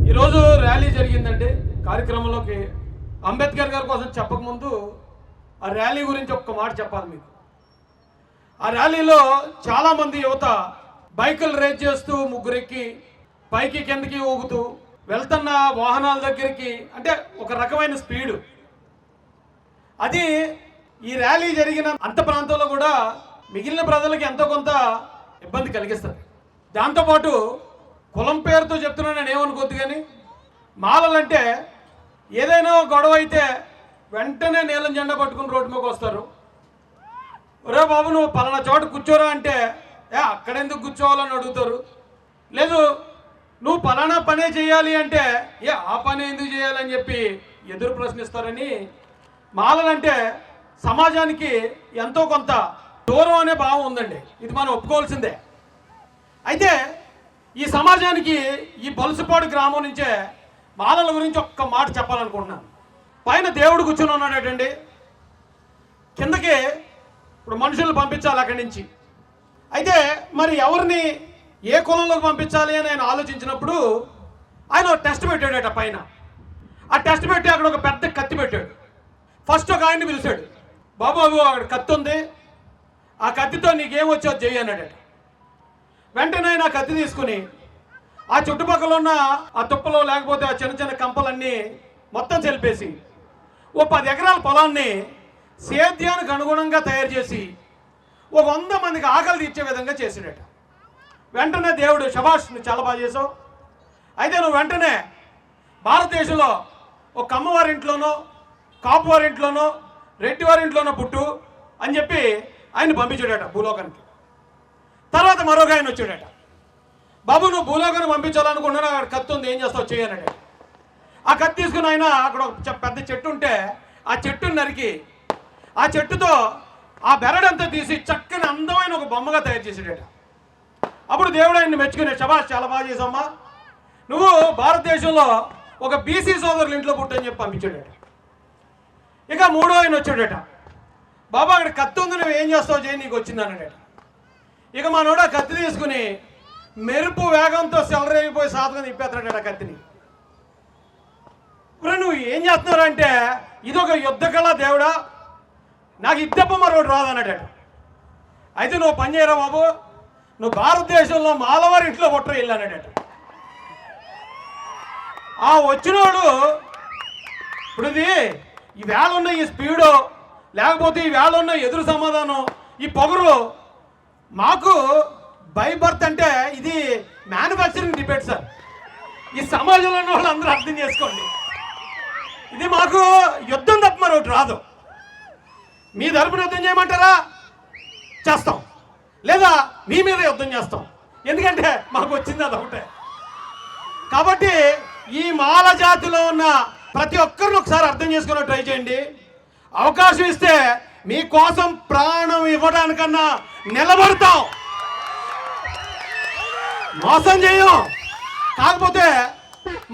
ఈరోజు ర్యాలీ జరిగిందండి. కార్యక్రమంలోకి అంబేద్కర్ గారి కోసం చెప్పకముందు ఆ ర్యాలీ గురించి ఒక్క మాట చెప్పాలి మీకు. ఆ ర్యాలీలో చాలామంది యువత బైకులు రేస్ చేస్తూ ముగ్గురెక్కి పైకి కిందకి ఊగుతూ వెళ్తున్న వాహనాల దగ్గరికి, అంటే ఒక రకమైన స్పీడు. అది ఈ ర్యాలీ జరిగిన అంత ప్రాంతంలో కూడా మిగిలిన ప్రజలకి ఎంతో కొంత ఇబ్బంది కలిగిస్తుంది. దాంతోపాటు కులం పేరుతో చెప్తున్నాను నేను ఏమనుకోద్దు, కానీ మాలలంటే ఏదైనా గొడవ అయితే వెంటనే నీలం జెండా పట్టుకుని రోడ్డు మీదకి వస్తారు. ఒరే బాబు నువ్వు పలానా చోట కూర్చోరా అంటే అక్కడెందుకు కూర్చోవాలని అడుగుతారు. లేదు నువ్వు పలానా పనే చేయాలి అంటే ఆ పని ఎందుకు చేయాలని చెప్పి ఎదురు ప్రశ్నిస్తారని. మాలలంటే సమాజానికి ఎంతో కొంత దూరం అనే భావం ఉందండి, ఇది మనం ఒప్పుకోవాల్సిందే. అయితే ఈ సమాజానికి ఈ బలుసుపాడు గ్రామం నుంచే మాలల గురించి ఒక్క మాట చెప్పాలనుకుంటున్నాను. పైన దేవుడు కూర్చొని ఉన్నాడటండి, కిందకి ఇప్పుడు మనుషులు పంపించాలి అక్కడి నుంచి. అయితే మరి ఎవరిని ఏ కులంలోకి పంపించాలి అని ఆయన ఆలోచించినప్పుడు ఆయన ఒక టెస్ట్ పెట్టాడట పైన. ఆ టెస్ట్ పెట్టి అక్కడ ఒక పెద్ద కత్తి పెట్టాడు. ఫస్ట్ ఒక ఆయన్ని పిలిచాడు, బాబు అక్కడ కత్తి ఉంది, ఆ కత్తితో నీకేం వచ్చో చెయ్యి అన్నాడట. వెంటనే ఆయన కత్తి తీసుకుని ఆ చుట్టుపక్కల ఉన్న ఆ తుప్పలో లేకపోతే ఆ చిన్న చిన్న కంపలన్నీ మొత్తం చెలిపేసి ఓ 10 ఎకరాల పొలాన్ని సేద్యానికి అనుగుణంగా తయారు చేసి ఒక 100 మందికి ఆకలి తీర్చే విధంగా చేసాడట. వెంటనే దేవుడు శభాష్ నువ్వు చాలా బాగా చేసావు, అయితే నువ్వు వెంటనే భారతదేశంలో ఒక కమ్మవారింట్లోనో కాపువారింట్లోనో రెడ్డివారింట్లోనో పుట్టు అని చెప్పి ఆయన పంపించాడట భూలోకానికి. తర్వాత మరొక ఆయన వచ్చాడట, బాబు నువ్వు భూలోకాన్ని పంపించాలనుకుంటున్నా అక్కడ కత్తి ఉంది ఏం చేస్తావు చేయనట. ఆ కత్తి తీసుకుని ఆయన అక్కడ ఒక పెద్ద చెట్టు ఉంటే ఆ చెట్టుని నరికి ఆ చెట్టుతో ఆ బెరడంతా తీసి చక్కని అందమైన ఒక బొమ్మగా తయారు చేసాడట. అప్పుడు దేవుడు ఆయన్ని మెచ్చుకునే శభాష్ చాలా బాగా చేసామ్మా, నువ్వు భారతదేశంలో ఒక బీసీ సోదరుల ఇంట్లో పుట్టని చెప్పి పంపించాడట. ఇక మూడో ఆయన వచ్చాడట, బాబా అక్కడ కత్తి ఉంది నువ్వు ఏం చేస్తావు చేయి నీకు వచ్చింది అన్నాడట. ఇక మనోడు ఆ కత్తి తీసుకుని మెరుపు వేగంతో సెలరేగిపోయి సాధగా తిప్పేస్తాడట కత్తిని. ఏం చేస్తున్నారంటే ఇది ఒక యుద్ధ కళ దేవుడా, నాకు ఇద్దప్ప మరొకటి రాదన్నాడు. అయితే నువ్వు పని చేయరా బాబు, నువ్వు భారతదేశంలో మాలవారి ఇంట్లో పుట్టరు ఇల్లు అన్నాడట. ఆ వచ్చినోడు ఇప్పుడు ఇది ఈ వేళ ఉన్న ఈ స్పీడు, లేకపోతే ఈ వేళ ఉన్న ఎదురు సమాధానం, ఈ పొగరు మాకు బై బర్త్ అంటే ఇది మ్యానుఫ్యాక్చరింగ్ డిబేట్ సార్. ఈ సమాజంలో ఉన్న వాళ్ళు అందరూ అర్థం చేసుకోండి, ఇది మాకు యుద్ధం తప్ప మరొకటి రాదు. మీ తరపున యుద్ధం చేయమంటారా, చేస్తాం, లేదా మీ మీద యుద్ధం చేస్తాం, ఎందుకంటే మాకు వచ్చింది అది ఒకటే. కాబట్టి ఈ మాల జాతిలో ఉన్న ప్రతి ఒక్కరిని ఒకసారి అర్థం చేసుకుని ట్రై చేయండి. అవకాశం ఇస్తే మీకోసం ప్రాణం ఇవ్వడానికన్నా నిలబడతాం, మోసం చేయం. కాకపోతే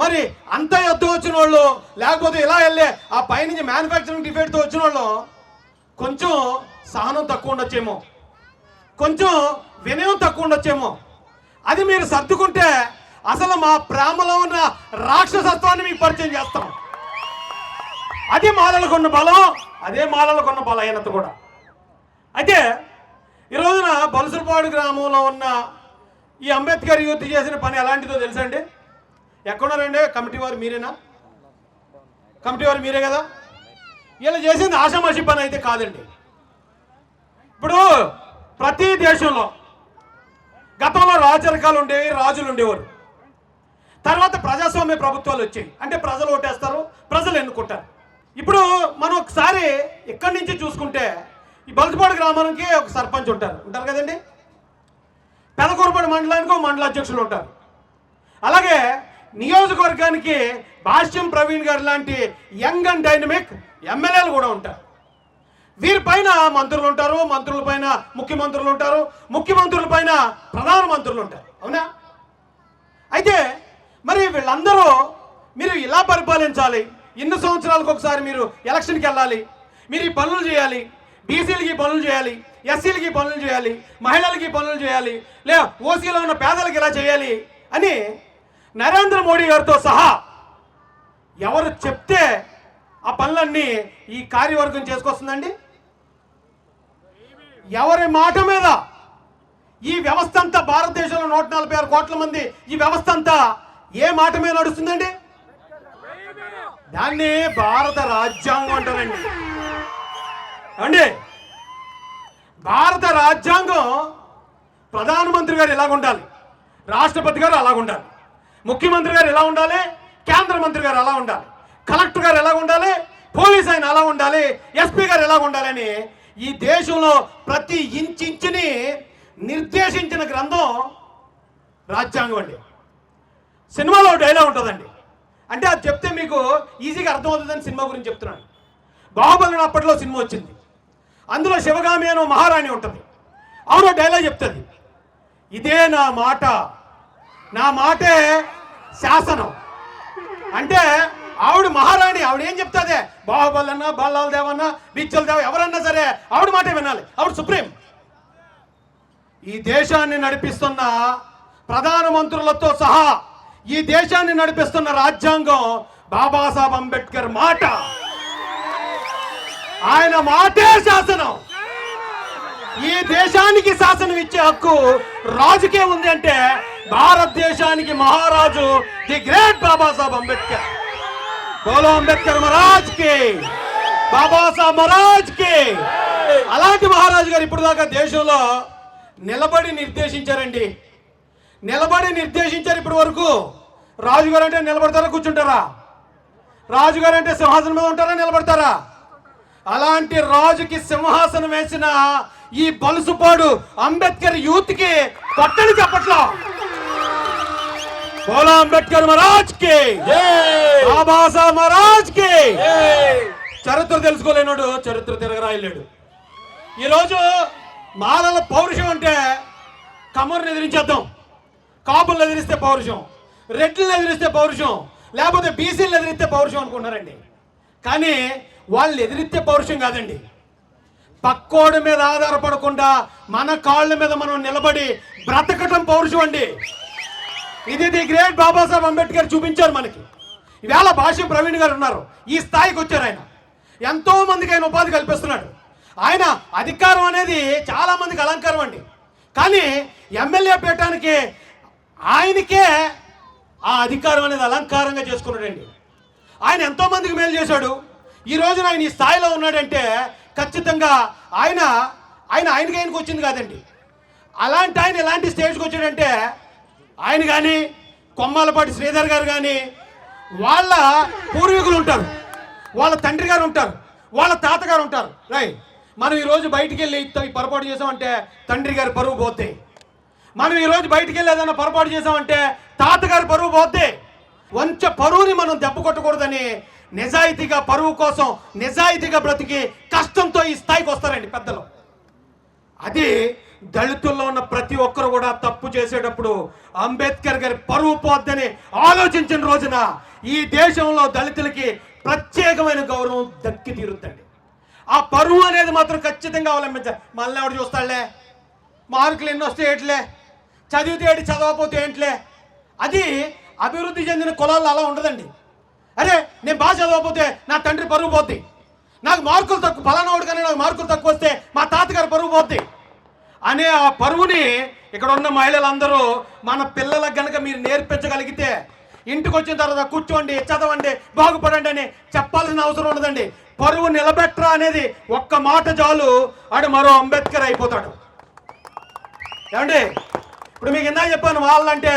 మరి అంత యుద్ధం వచ్చిన వాళ్ళు, లేకపోతే ఇలా వెళ్ళే ఆ పైనుంచి మ్యానుఫ్యాక్చరింగ్ డిఫెక్ట్తో వచ్చిన వాళ్ళు కొంచెం సహనం తక్కువ ఉండొచ్చేమో, కొంచెం వినయం తక్కువ ఉండొచ్చేమో. అది మీరు సర్దుకుంటే అసలు మా ప్రేమలో ఉన్న రాక్షసత్వాన్ని మీకు పరిచయం చేస్తాం. అది మాలలకు ఉన్న బలం, అదే మాలలకు ఉన్న బలహీనత కూడా. అయితే ఈ రోజున బలుసులపాడు గ్రామంలో ఉన్న ఈ అంబేద్కర్ యూత్ చేసిన పని ఎలాంటిదో తెలుసా అండి? ఎక్కడున్నారండి కమిటీ వారు? మీరేనా? కమిటీ వారు మీరే కదా. వీళ్ళు చేసింది ఆషామాషి పని అయితే కాదండి. ఇప్పుడు ప్రతి దేశంలో గతంలో రాజరికాలు ఉండేవి, రాజులు ఉండేవారు. తర్వాత ప్రజాస్వామ్య ప్రభుత్వాలు వచ్చాయి, అంటే ప్రజలు ఓటేస్తారు, ప్రజలు ఎన్నుకుంటారు. ఇప్పుడు మనం ఒకసారి ఇక్కడి నుంచి చూసుకుంటే ఈ బలుసుపాడు గ్రామానికి ఒక సర్పంచ్ ఉంటారు కదండి. పెదకూరుపాడు మండలానికి ఒక మండల అధ్యక్షులు ఉంటారు. అలాగే నియోజకవర్గానికి భాష్యం ప్రవీణ్ గారు లాంటి యంగ్ అండ్ డైనమిక్ ఎమ్మెల్యేలు కూడా ఉంటారు. వీరిపైన మంత్రులు ఉంటారు, మంత్రుల పైన ముఖ్యమంత్రులు ఉంటారు, ముఖ్యమంత్రుల పైన ప్రధానమంత్రులు ఉంటారు. అవునా? అయితే మరి వీళ్ళందరూ మీరు ఇలా పరిపాలించాలి, ఇన్ని సంవత్సరాలకు ఒకసారి మీరు ఎలక్షన్కి వెళ్ళాలి, మీరు ఈ పనులు చేయాలి, బీసీలకి పనులు చేయాలి, ఎస్సీలకి పనులు చేయాలి, మహిళలకి పనులు చేయాలి, లేదా ఓసీలో ఉన్న పేదలకి ఇలా చేయాలి అని నరేంద్ర మోడీ గారితో సహా ఎవరు చెప్తే ఆ పనులన్నీ ఈ కార్యవర్గం చేసుకొస్తుందండి? ఎవరి మాట మీద ఈ వ్యవస్థ అంతా, భారతదేశంలో 146 కోట్ల మంది ఈ వ్యవస్థ అంతా ఏ మాట మీద నడుస్తుందండి? దాన్ని భారత రాజ్యాంగం అంటారండి. అండి భారత రాజ్యాంగం ప్రధానమంత్రి గారు ఇలాగ ఉండాలి, రాష్ట్రపతి గారు అలాగ ఉండాలి, ముఖ్యమంత్రి గారు ఎలా ఉండాలి, కేంద్ర మంత్రి గారు అలా ఉండాలి, కలెక్టర్ గారు ఎలా ఉండాలి, పోలీస్ ఆయన అలా ఉండాలి, ఎస్పీ గారు ఎలా ఉండాలని ఈ దేశంలో ప్రతి ఇంచుని నిర్దేశించిన గ్రంథం రాజ్యాంగం అండి. సినిమాలో డైలాగ్ ఉంటుందండి, అంటే అది చెప్తే మీకు ఈజీగా అర్థమవుతుందని సినిమా గురించి చెప్తున్నాను. బాహుబలి అప్పట్లో సినిమా వచ్చింది, అందులో శివగామి అనే మహారాణి ఉంటుంది. ఆవిడ డైలాగ్ చెప్తుంది, ఇదే నా మాట, నా మాటే శాసనం. అంటే ఆవిడ మహారాణి, ఆవిడ ఏం చెప్తాదే, బాహుబలి అన్నా, బల్లాల దేవన్నా, బిచ్చల దేవ ఎవరన్నా సరే ఆవిడ మాటే వినాలి. ఆవిడ సుప్రీం. ఈ దేశాన్ని నడిపిస్తున్న ప్రధానమంత్రులతో సహా ఈ దేశాన్ని నడిపిస్తున్న రాజ్యాంగం బాబాసాహెబ్ అంబేద్కర్ మాట. ఆయన మాటే శాసనం. ఈ దేశానికి శాసనం ఇచ్చే హక్కు రాజుకే ఉంది అంటే భారతదేశానికి మహారాజు ది గ్రేట్ బాబాసాహెబ్ అంబేద్కర్. బోలో అంబేద్కర్ మహారాజ్ కి, బాబాసాహెబ్ మహారాజ్ కి. అలాంటి మహారాజు గారు ఇప్పుడు దాకా దేశంలో నిలబడి నిర్దేశించారండి, నిలబడి నిర్దేశించారు. ఇప్పటి వరకు రాజుగారు అంటే నిలబడతారా, కూర్చుంటారా? రాజుగారు అంటే సింహాసనం మీద ఉంటారా, నిలబడతారా? అలాంటి రాజుకి సింహాసనం వేసిన ఈ బలుసుపాడు అంబేద్కర్ యూత్ కి కొట్టని చెప్పట్లో బోలో అంబేద్కర్ మహారాజ్ కి, బాబాసాహెబ్ మహారాజ్ కి. చరిత్ర తెలుసుకోలేనాడు చరిత్ర తిరగరాయలేడు. ఈరోజు మాలల పౌరుషం అంటే కమ్మర్ని ఎదిరించేద్దాం, కాపులను ఎదిరిస్తే పౌరుషం, రెడ్లను ఎదిరిస్తే పౌరుషం, లేకపోతే బీసీలను ఎదిరిస్తే పౌరుషం అనుకున్నారండి. కానీ వాళ్ళు ఎదిరిస్తే పౌరుషం కాదండి, పక్కోడి మీద ఆధారపడకుండా మన కాళ్ళ మీద మనం నిలబడి బ్రతకటం పౌరుషం అండి. ఇది ది గ్రేట్ బాబాసాహెబ్ అంబేద్కర్ చూపించారు మనకి. ఈవేళ భాష్యం ప్రవీణ్ గారు ఉన్నారు, ఈ స్థాయికి వచ్చారు. ఆయన ఎంతో మందికి ఆయన ఉపాధి కల్పిస్తున్నాడు. ఆయన అధికారం అనేది చాలా మందికి అలంకారం అండి, కానీ ఎమ్మెల్యే పీఠానికి ఆయనకే ఆ అధికారం అనేది అలంకారంగా చేసుకున్నాడండి. ఆయన ఎంతో మందికి మేలు చేశాడు. ఈ రోజున ఆయన ఈ స్థాయిలో ఉన్నాడంటే ఖచ్చితంగా ఆయనకి వచ్చింది కాదండి. అలాంటి ఆయన ఎలాంటి స్టేజ్కి వచ్చాడంటే ఆయన కానీ కొమ్మాలపాటి శ్రీధర్ గారు కానీ వాళ్ళ పూర్వీకులు ఉంటారు, వాళ్ళ తండ్రి గారు ఉంటారు, వాళ్ళ తాతగారు ఉంటారు. రైట్, మనం ఈరోజు బయటికి వెళ్ళి పొరపాటు చేసామంటే తండ్రి గారి పరువు పోతే, మనం ఈరోజు బయటికి వెళ్ళి ఏదైనా పొరపాటు చేసామంటే తాతగారి పరువు పోతే, వంచ పరువుని మనం దెబ్బ కొట్టకూడదని నిజాయితీగా పరువు కోసం నిజాయితీగా బ్రతికి కష్టంతో ఈ స్థాయికి వస్తారండి పెద్దలు. అది దళితుల్లో ఉన్న ప్రతి ఒక్కరు కూడా తప్పు చేసేటప్పుడు అంబేద్కర్ గారి పరువు పోద్దని ఆలోచించిన రోజున ఈ దేశంలో దళితులకి ప్రత్యేకమైన గౌరవం దక్కి తీరుద్దండి. ఆ పరువు అనేది మాత్రం ఖచ్చితంగా అవలంబించాలి. మళ్ళీ ఎవడు చూస్తాడులే, మార్కులు ఎన్ని వస్తే ఏంట్లే, చదివితే ఏంటి, చదవకపోతే ఏంట్లే. అది అభివృద్ధి చెందిన కులాల్లో అలా ఉండదండి. అరే నేను బాగా చదవకపోతే నా తండ్రి పరువు పోద్ది, నాకు మార్కులు తక్కువ, ఫలానావాడు కానీ నాకు మార్కులు తక్కువ వస్తే మా తాతగారు పరువు పోద్ది అనే ఆ పరువుని ఇక్కడ ఉన్న మహిళలందరూ మన పిల్లలకు కనుక మీరు నేర్పించగలిగితే ఇంటికి వచ్చిన తర్వాత కూర్చోండి, చదవండి, బాగుపడండి అని చెప్పాల్సిన అవసరం ఉండదండి. పరువు నిలబెట్టరా అనేది ఒక్క మాట చాలు, ఆడు మరో అంబేద్కర్ అయిపోతాడు. ఏమండి, ఇప్పుడు మీకు ఇందాక చెప్పాను, వాళ్ళంటే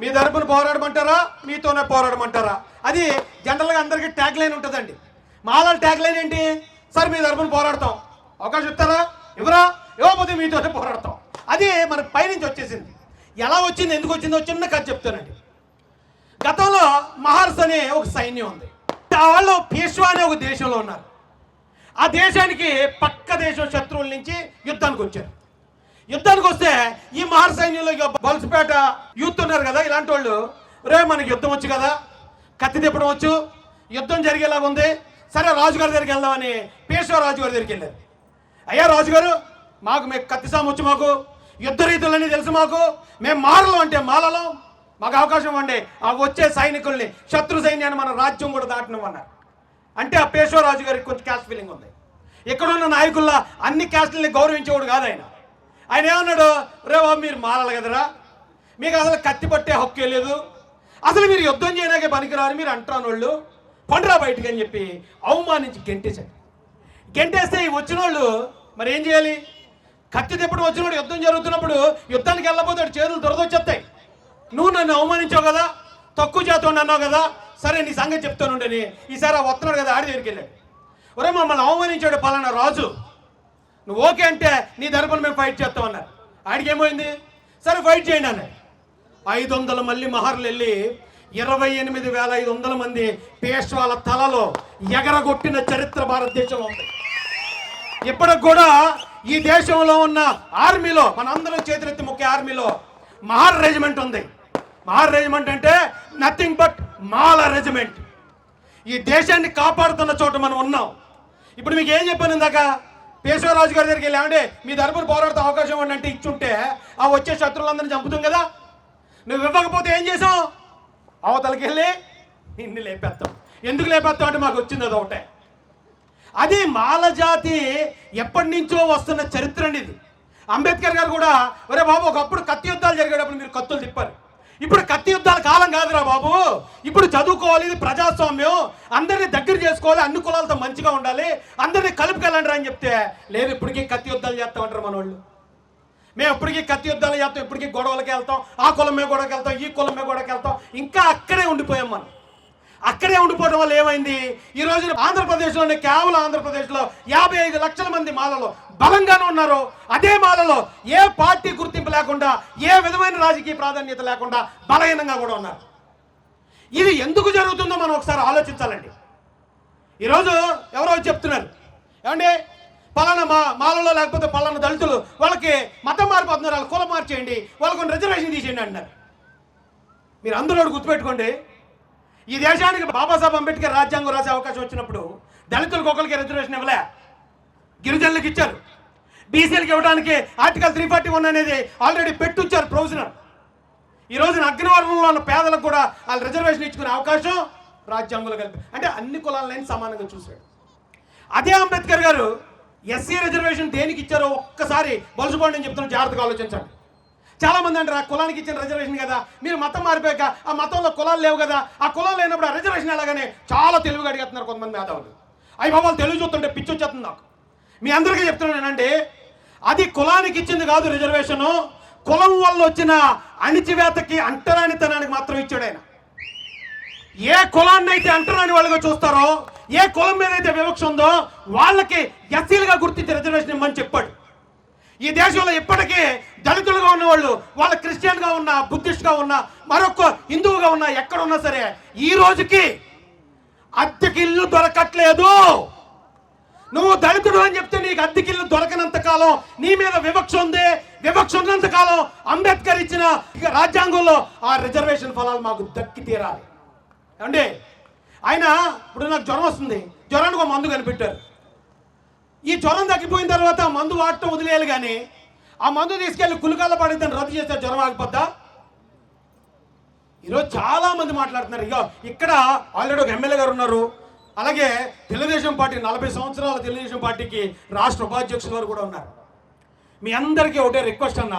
మీ తరపున పోరాడమంటారా, మీతోనే పోరాడమంటారా? అది జనరల్గా అందరికీ ట్యాగ్ లైన్ ఉంటుందండి. మాల ట్యాగ్ లైన్ ఏంటి? సార్ మీ తరపున పోరాడతాం, అవకాశం ఇస్తారా, ఇవ్వరా, ఇవ్వకపోతే మీతోనే పోరాడతాం. అది మనకు పైనుంచి వచ్చేసింది. ఎలా వచ్చింది, ఎందుకు వచ్చిందో చిన్న కథ చెప్తానండి. గతంలో మహర్స్ అనే ఒక సైన్యం ఉంది. వాళ్ళు పేష్వా అనే ఒక దేశంలో ఉన్నారు. ఆ దేశానికి పక్క దేశం శత్రువుల నుంచి యుద్ధానికి వచ్చారు. యుద్ధానికి వస్తే ఈ మహర్ సైన్యంలో బల్సుపేట యూత్ ఉన్నారు కదా, ఇలాంటి వాళ్ళు, రే మనకి యుద్ధం వచ్చు కదా, కత్తి తిప్పడం వచ్చు, యుద్ధం జరిగేలాగా ఉంది, సరే రాజుగారి దగ్గరికి వెళ్దామని పేష్వా రాజుగారి దగ్గరికి వెళ్ళారు. అయ్యా రాజుగారు, మీకు కత్తిసాము వచ్చు, మాకు యుద్ధ రీతులన్నీ తెలుసు, మేము మారలం అంటే మాలలో మాకు అవకాశం ఇవ్వండి, ఆ వచ్చే సైనికుల్ని, శత్రు సైన్యాన్ని మన రాజ్యం కూడా దాటినమన్నారు. అంటే ఆ పేష్వా రాజు గారికి కొంచెం క్యాస్ట్ ఫీలింగ్ ఉంది. ఇక్కడున్న నాయకుల్లో అన్ని క్యాస్ట్లని గౌరవించేవాడు కాదు ఆయన. ఆయన ఏమన్నాడు, రే బాబు మీరు మారాలి కదరా, మీకు అసలు కత్తి పట్టే హక్కే లేదు, అసలు మీరు యుద్ధం చేయడానికే పనికిరారు, మీరు అంటాను వాళ్ళు పండురా బయటికి అని చెప్పి అవమానించి గెంటేశాడు. గెంటేస్తే ఈ వచ్చిన వాళ్ళు మరి ఏం చేయాలి? కత్తి తిప్పడం వచ్చినప్పుడు యుద్ధం జరుగుతున్నప్పుడు యుద్ధానికి వెళ్ళబోతాడు, చేతులు దొరదొచ్చేస్తాయి. నువ్వు నన్ను అవమానించావు కదా, తక్కువ చేత అన్నావు కదా, సరే నీ సంగతి చెప్తానుండని ఈసారి ఆ వస్తున్నాడు కదా ఆడి దగ్గరికి వెళ్ళాడు. ఒరే మమ్మల్ని అవమానించాడు పలానా రాజు, నువ్వు ఓకే అంటే నీ తరపున మేము ఫైట్ చేస్తామన్నారు. ఆడికి ఏమైంది, సరే ఫైట్ చేయండి అన్నాడు. 500 మళ్ళీ మహర్లు వెళ్ళి 28,500 మంది పేష్వాల తలలో ఎగరగొట్టిన చరిత్ర భారతదేశంలో ఉంది. ఇప్పటికి కూడా ఈ దేశంలో ఉన్న ఆర్మీలో, మనందరం చేతులెత్తి ముఖ్య ఆర్మీలో మహర్ రెజిమెంట్ ఉంది. మహర్ రెజిమెంట్ అంటే నథింగ్ బట్ మాల రెజిమెంట్. ఈ దేశాన్ని కాపాడుతున్న చోట మనం ఉన్నాం. ఇప్పుడు మీకు ఏం చెప్పాను ఇందాక, పేష్వారాజు గారి దగ్గరికి వెళ్ళి ఏమంటే మీ తరపున పోరాడుతూ అవకాశం ఇవ్వండి అంటే ఇచ్చుంటే ఆ వచ్చే శత్రువులందరినీ చంపుతాం కదా. నువ్వు ఇవ్వకపోతే ఏం చేసాం, అవతలకి వెళ్ళి ఇన్ని లేపేస్తాం. ఎందుకు లేపేస్తాం అంటే మాకు వచ్చింది అది ఒకటే. అది మాల జాతి ఎప్పటి నుంచో వస్తున్న చరిత్ర అండి ఇది. అంబేద్కర్ గారు కూడా, ఒరే బాబు ఒకప్పుడు కత్తి యుద్ధాలు జరిగేటప్పుడు మీరు కత్తులు తిప్పారు, ఇప్పుడు కత్తి యుద్ధాల కాలం కాదురా బాబు, ఇప్పుడు చదువుకోవాలి, ఇది ప్రజాస్వామ్యం, అందరినీ దగ్గర చేసుకోవాలి, అన్ని కులాలతో మంచిగా ఉండాలి, అందరినీ కలుపుకెళ్ళండి అని చెప్తే, లేదు ఇప్పటికీ కత్తి యుద్ధాలు చేస్తామంటారు మన వాళ్ళు. మేము ఇప్పటికీ కత్తి యుద్ధాలు చేస్తాం, ఇప్పటికీ గొడవలకి వెళ్తాం, ఆ కులం మీద గొడవకి వెళ్తాం, ఈ కులం మీద గొడవకి వెళ్తాం, ఇంకా అక్కడే ఉండిపోయాం మనం. అక్కడే ఉండిపోవడం వల్ల ఏమైంది, ఈ రోజు ఆంధ్రప్రదేశ్లోనే, కేవలం ఆంధ్రప్రదేశ్లో 55 లక్షల మంది మాలలో బలంగానే ఉన్నారు. అదే మాలలో ఏ పార్టీ గుర్తింపు లేకుండా, ఏ విధమైన రాజకీయ ప్రాధాన్యత లేకుండా బలహీనంగా కూడా ఉన్నారు. ఇది ఎందుకు జరుగుతుందో మనం ఒకసారి ఆలోచించాలండి. ఈరోజు ఎవరో చెప్తున్నారు, ఏమండి పలానా మాలలో లేకపోతే పలానా దళితులు వాళ్ళకి మతం మారిపోతున్నారు, వాళ్ళు కులం మార్చేయండి, వాళ్ళకి రిజర్వేషన్ తీసేయండి అంటున్నారు. మీరు అందరూ గుర్తుపెట్టుకోండి, ఈ దేశానికి బాబాసాహెబ్ అంబేద్కర్ రాజ్యాంగం రాసే అవకాశం వచ్చినప్పుడు దళితులకు ఒకరికి రిజర్వేషన్ ఇవ్వలే, గిరిజనులకు ఇచ్చారు. బీసీలకు ఇవ్వడానికి ఆర్టికల్ 341 అనేది ఆల్రెడీ పెట్టుంచారు ప్రొవిజనల్. ఈ రోజున అగ్రవర్ణంలో ఉన్న పేదలకు కూడా వాళ్ళు రిజర్వేషన్ ఇచ్చుకునే అవకాశం రాజ్యాంగంలో కలిపి, అంటే అన్ని కులాలైన సమానంగా చూశాడు. అదే అంబేద్కర్ గారు ఎస్సీ రిజర్వేషన్ దేనికి ఇచ్చారో ఒక్కసారి బలుసుపోండి అని చెప్తున్నారు, జాగ్రత్తగా ఆలోచించండి. చాలా మంది అంటారు ఆ కులానికి ఇచ్చిన రిజర్వేషన్ కదా, మీరు మతం మారిపోయాక ఆ మతంలో కులాలు లేవు కదా, ఆ కులాలు లేనప్పుడు ఆ రిజర్వేషన్ ఎలాగనే చాలా తెలివిగా అడిగేస్తున్నారు కొంతమంది మేధావులు. అవి బాబాలు తెలుగు చూస్తుంటే పిచ్చి వచ్చేస్తుంది నాకు. మీ అందరికీ చెప్తున్నానండి, అది కులానికి ఇచ్చింది కాదు రిజర్వేషను, కులం వల్ల వచ్చిన అణిచివేతకి అంటరానితనానికి మాత్రం ఇచ్చాడు ఆయన. ఏ కులాన్ని అయితే అంటరాని వాళ్ళుగా చూస్తారో, ఏ కులం మీద అయితే వివక్ష ఉందో వాళ్ళకి ఎస్సీలుగా గుర్తించి రిజర్వేషన్ ఇమ్మని చెప్పాడు. ఈ దేశంలో ఇప్పటికీ దళితులుగా ఉన్నవాళ్ళు, వాళ్ళ క్రిస్టియన్గా ఉన్నా, బుద్ధిస్ట్గా ఉన్నా, మరొక హిందువుగా ఉన్నా, ఎక్కడ ఉన్నా సరే ఈ రోజుకి అద్దెకిల్లు దొరకట్లేదు. నువ్వు దళితుడు అని చెప్తే నీకు అద్దెకిల్లు దొరకనంత కాలం నీ మీద వివక్ష ఉంది. వివక్ష ఉన్నంత కాలం అంబేద్కర్ ఇచ్చిన రాజ్యాంగంలో ఆ రిజర్వేషన్ ఫలాలు మాకు దక్కి తీరాలి. అంటే ఆయన ఇప్పుడు నాకు జ్వరం వస్తుంది, జ్వరానికి ఒక మందు కనిపెట్టారు. ఈ జ్వరం తగ్గిపోయిన తర్వాత ఆ మందు వాడటం వదిలేయాలి, కానీ ఆ మందు తీసుకెళ్లి కులికాల పడిద్దని రద్దు చేస్తే జ్వరం ఆగిపోద్దా? ఈరోజు చాలా మంది మాట్లాడుతున్నారు. ఇక ఇక్కడ ఆల్రెడీ ఒక ఎమ్మెల్యే గారు ఉన్నారు, అలాగే తెలుగుదేశం పార్టీ 40 సంవత్సరాల తెలుగుదేశం పార్టీకి రాష్ట్ర ఉపాధ్యక్షుల వారు కూడా ఉన్నారు. మీ అందరికీ ఒకటే రిక్వెస్ట్ అన్న,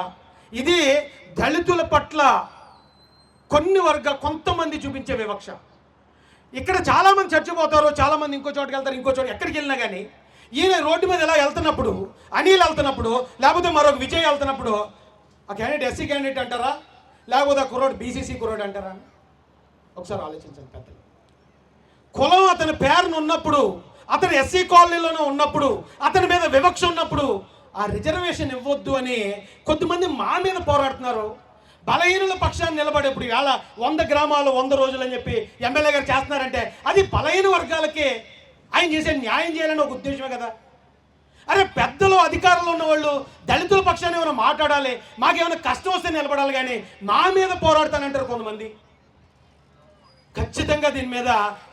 ఇది దళితుల పట్ల కొంతమంది చూపించే వివక్ష. ఇక్కడ చాలామంది చచ్చిపోతారు, చాలామంది ఇంకో చోటుకి వెళ్తారు, ఇంకో చోటు ఎక్కడికి వెళ్ళినా కానీ ఈయన రోడ్డు మీద ఎలా వెళ్తున్నప్పుడు, అనిల్ వెళ్తున్నప్పుడు, లేకపోతే మరొక విజయ్ వెళ్తున్నప్పుడు ఆ క్యాండిడేట్ ఎస్సీ క్యాండిడేట్ అంటారా, లేకపోతే ఆ కుర్రోడు బీసీసీ కుర్రోడు అంటారా? ఒకసారి ఆలోచించండి పెద్దలు. కులం అతని పేరును ఉన్నప్పుడు, అతను ఎస్సీ కాలనీలోనే ఉన్నప్పుడు, అతని మీద వివక్ష ఉన్నప్పుడు ఆ రిజర్వేషన్ ఇవ్వద్దు అని కొద్దిమంది మా మీద పోరాడుతున్నారు. బలహీనుల పక్షాన్ని నిలబడేప్పుడు ఇవాళ 100 గ్రామాలు 100 రోజులు అని చెప్పి ఎమ్మెల్యే గారు చేస్తున్నారంటే అది బలహీన వర్గాలకి ఆయన చేసే న్యాయం చేయాలని ఒక ఉద్దేశమే కదా. అరే పెద్దలు అధికారంలో ఉన్న వాళ్ళు దళితుల పక్షాన్ని ఏమైనా మాట్లాడాలి, మాకేమైనా కష్టం వస్తే నిలబడాలి, కానీ మా మీద పోరాడతానంటారు కొంతమంది. ఖచ్చితంగా దీని మీద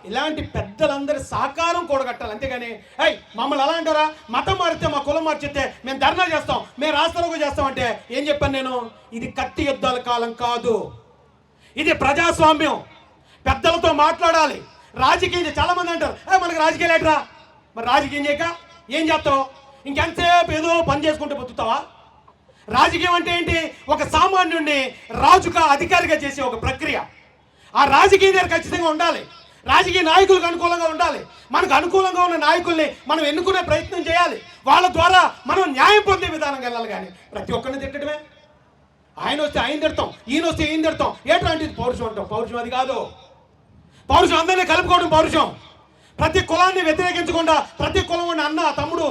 ఇలాంటి పెద్దలందరి సహకారం కూడగట్టాలి. అంతేగాని అయ్ మమ్మల్ని అలా అంటారా, మతం మారితే మా కులం మార్చితే మేము ధర్నా చేస్తాం, మేము రాస్తారోకో చేస్తామంటే ఏం చెప్పాను నేను? ఇది కత్తి యుద్ధాల కాలం కాదు, ఇది ప్రజాస్వామ్యం. పెద్దలతో మాట్లాడాలి. రాజకీయం చాలా మంది అంటారు మనకి రాజకీయాలు ఏంట్రా, మరి రాజకీయం చేయక ఏం చేస్తావు? ఇంకెంతసేపు ఏదో పని చేసుకుంటూ బతుకుతావా? రాజకీయం అంటే ఏంటి? ఒక సామాన్యుడిని రాజుగా అధికారిగా చేసే ఒక ప్రక్రియ. ఆ రాజకీయ దగ్గర ఖచ్చితంగా ఉండాలి. రాజకీయ నాయకులకు అనుకూలంగా ఉండాలి. మనకు అనుకూలంగా ఉన్న నాయకుల్ని మనం ఎన్నుకునే ప్రయత్నం చేయాలి. వాళ్ళ ద్వారా మనం న్యాయం పొందే విధానంగా వెళ్ళాలి. కానీ ప్రతి ఒక్కరిని తిట్టడమే, ఆయన వస్తే ఆయన తిడతాం, ఈయన వస్తే ఈయన తిడతాం, ఏంటంటే పౌరుషం అంటాం. పౌరుషం అది కాదు. పౌరుషం అందరినీ కలుపుకోవడం పౌరుషం. ప్రతి కులాన్ని వ్యతిరేకించకుండా ప్రతి కులం ఉన్న అన్న, తమ్ముడు,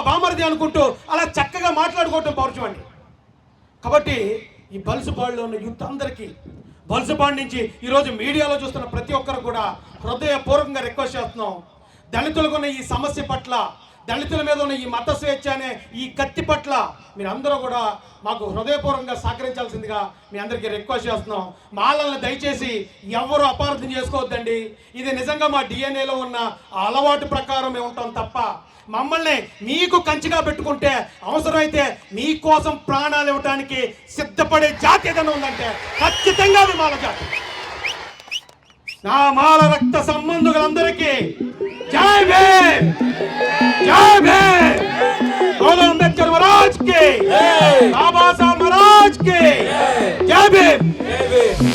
బామరిది అనుకుంటూ అలా చక్కగా మాట్లాడుకోవటం పౌరుషం అండి. కాబట్టి ఈ బలుసుపాడులో ఉన్న యూత్ అందరికీ, బలుసుపాడు నుంచి ఈరోజు మీడియాలో చూస్తున్న ప్రతి ఒక్కరు కూడా హృదయపూర్వకంగా రిక్వెస్ట్ చేస్తున్నాం. దళితులకు ఉన్న ఈ సమస్య పట్ల, దళితుల మీద ఉన్న ఈ మత స్వేచ్ఛ అనే ఈ కత్తి పట్ల మీరందరూ కూడా మాకు హృదయపూర్వకంగా సహకరించాల్సిందిగా మీ అందరికీ రిక్వెస్ట్ చేస్తున్నాం. మాలల్ని దయచేసి ఎవరు అపార్థం చేసుకోవద్దండి. ఇది నిజంగా మా డిఎన్ఏలో ఉన్న అలవాటు ప్రకారం మేము ఉంటాం తప్ప మమ్మల్ని మీకు కంచిగా పెట్టుకుంటే అవసరమైతే మీకోసం ప్రాణాలు ఇవ్వడానికి సిద్ధపడే జాతి ఏదైనా ఉందంటే ఖచ్చితంగా అది మాల జాతి. నా మాల రక్త సంబంధులందరికీ జై భీమ్, జై భీమ్. बोलो अंबेडकर महाराज के, बाबा साहब महाराज के, जय भीम।